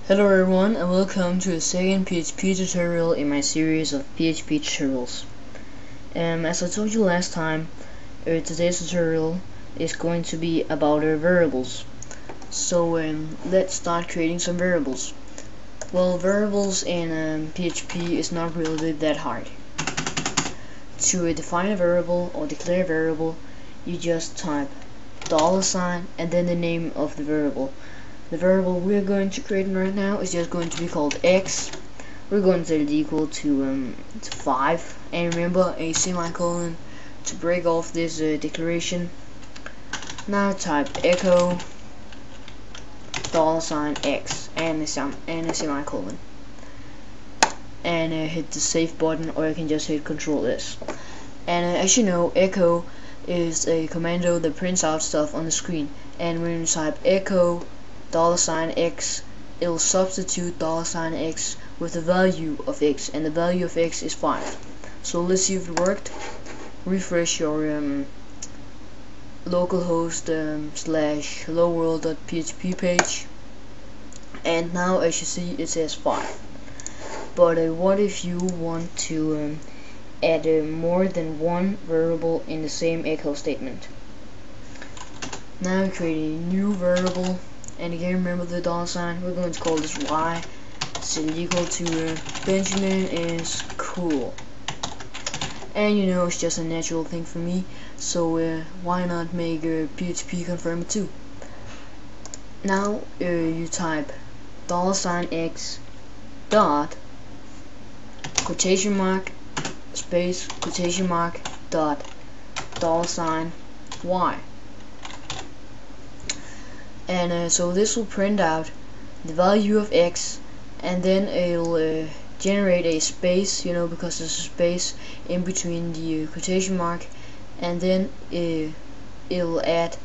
Hello everyone, and welcome to the second PHP tutorial in my series of PHP tutorials. As I told you last time, today's tutorial is going to be about variables. So let's start creating some variables. Well, variables in PHP is not really that hard. To define a variable or declare a variable, you just type $ and then the name of the variable. The variable we're going to create right now is just going to be called x. We're going to set it equal to 5, and remember a semicolon to break off this declaration. Now type echo $x and a semicolon, and hit the save button, or you can just hit Control S. And as you know, echo is a commando that prints out stuff on the screen, and when you type echo $x, it'll substitute $x with the value of x, and the value of x is 5. So let's see if it worked. Refresh your localhost / helloworld.php page, and now as you see it says 5. But what if you want to add more than one variable in the same echo statement? Now create a new variable, and again remember the $. We're going to call this y, set it equal to Benjamin is cool. And you know, it's just a natural thing for me, so why not make PHP confirm it too. Now you type $x dot quotation mark space quotation mark dot $y. And so this will print out the value of x, and then it'll generate a space, you know, because there's a space in between the quotation mark, and then it'll add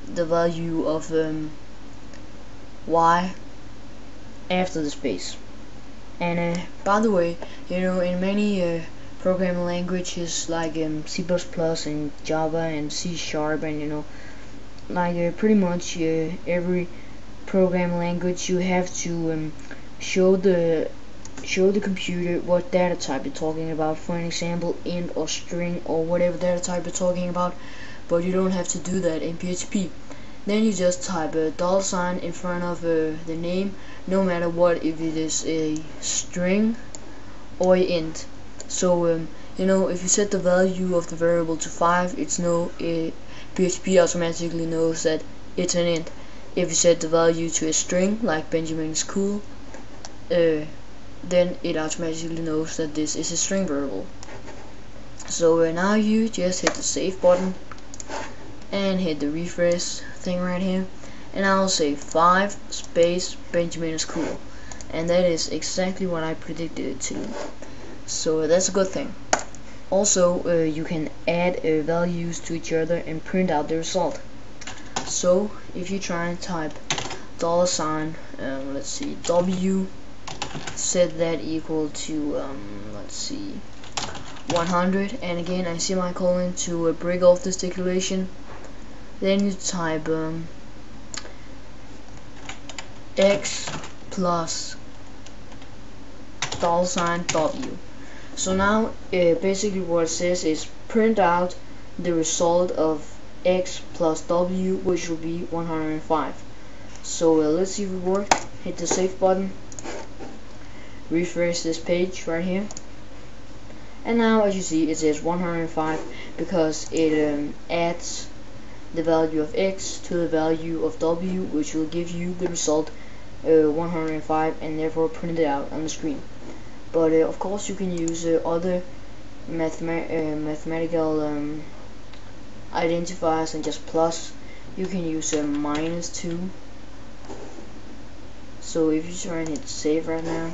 the value of y after the space. And by the way, you know, in many programming languages like C++ and Java and C# and you know, like pretty much every programming language, you have to show the computer what data type you're talking about. For an example, int or string or whatever data type you're talking about, but you don't have to do that in PHP. Then you just type a $ in front of the name, no matter what, if it is a string or an int. So you know, if you set the value of the variable to 5, it's PHP automatically knows that it's an int. If you set the value to a string, like Benjamin is cool, then it automatically knows that this is a string variable. So now you just hit the save button and hit the refresh thing right here, and I'll say 5 space Benjamin is cool, and that is exactly what I predicted it to. So that's a good thing. Also, you can add values to each other and print out the result. So if you try and type $, let's see, W, set that equal to let's see, 100, and again I semicolon to break off this declaration. Then you type x plus $W. So now basically what it says is print out the result of x plus w, which will be 105. So let's see if it worked. Hit the save button, refresh this page right here, and now as you see it says 105 because it adds the value of x to the value of w, which will give you the result 105, and therefore print it out on the screen. But of course you can use other mathematical identifiers than just plus. You can use -2. So if you try and hit save right now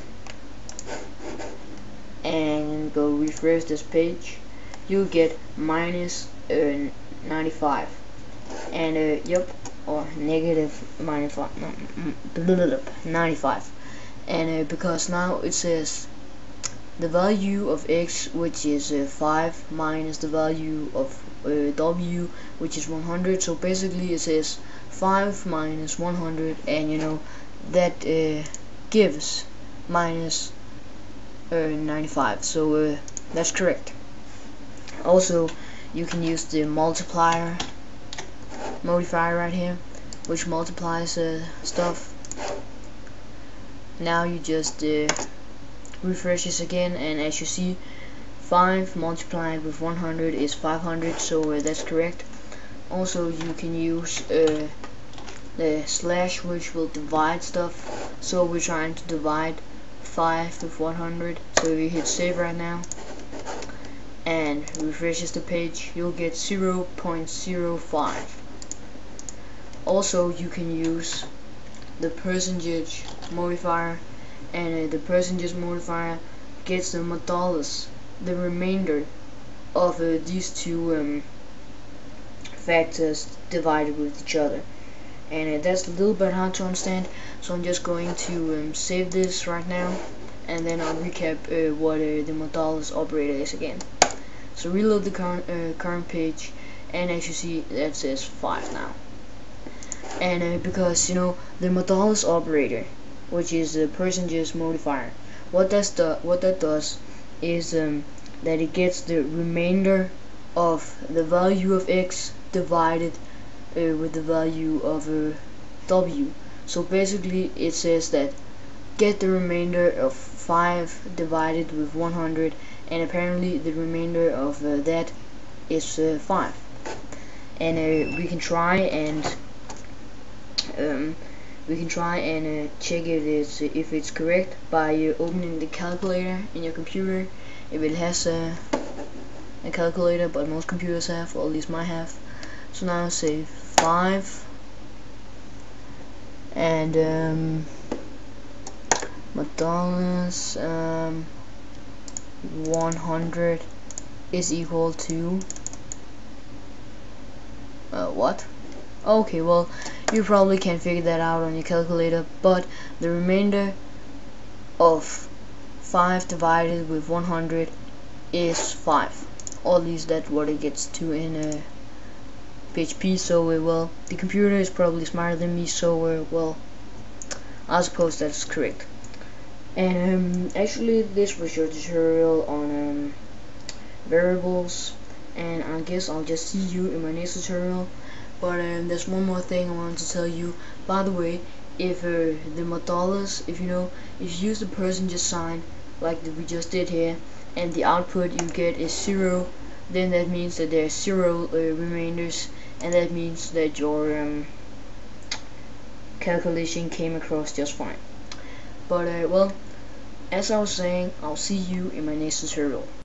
and go refresh this page, you'll get -95, and yep, or -95, and because now it says the value of x, which is 5, minus the value of w, which is 100. So basically it says 5 minus 100, and you know, that gives minus 95, so that's correct. Also, you can use the multiplier modifier right here, which multiplies stuff. Now you just refresh this again, and as you see, 5 multiplied with 100 is 500, so that's correct. Also, you can use the slash, which will divide stuff. So we're trying to divide 5 with 100, so if you hit save right now and refreshes the page, you'll get 0.05. Also, you can use the percentage modifier, and the percentage modifier gets the modulus, the remainder of these two factors divided with each other. And that's a little bit hard to understand, so I'm just going to save this right now, and then I'll recap what the modulus operator is again. So reload the current page, and as you see, that says 5 now. And because, you know, the modulus operator, which is the percentage modifier, what that does is that it gets the remainder of the value of x divided with the value of w. So basically it says that get the remainder of 5 divided with 100, and apparently the remainder of that is 5. And we can try and check if it's correct by opening the calculator in your computer, if it has a calculator, but most computers have, or at least mine have. So now say 5 and modulus 100 is equal to what? Okay, well, you probably can't figure that out on your calculator, but the remainder of 5 divided with 100 is 5, or at least that's what it gets to in PHP. So well, the computer is probably smarter than me, so well, I suppose that's correct. And actually, this was your tutorial on variables, and I guess I'll just see you in my next tutorial. But there's one more thing I wanted to tell you. By the way, if the modulus, if you use the percentage sign like we just did here, and the output you get is 0, then that means that there's 0 remainders, and that means that your calculation came across just fine. But well, as I was saying, I'll see you in my next tutorial.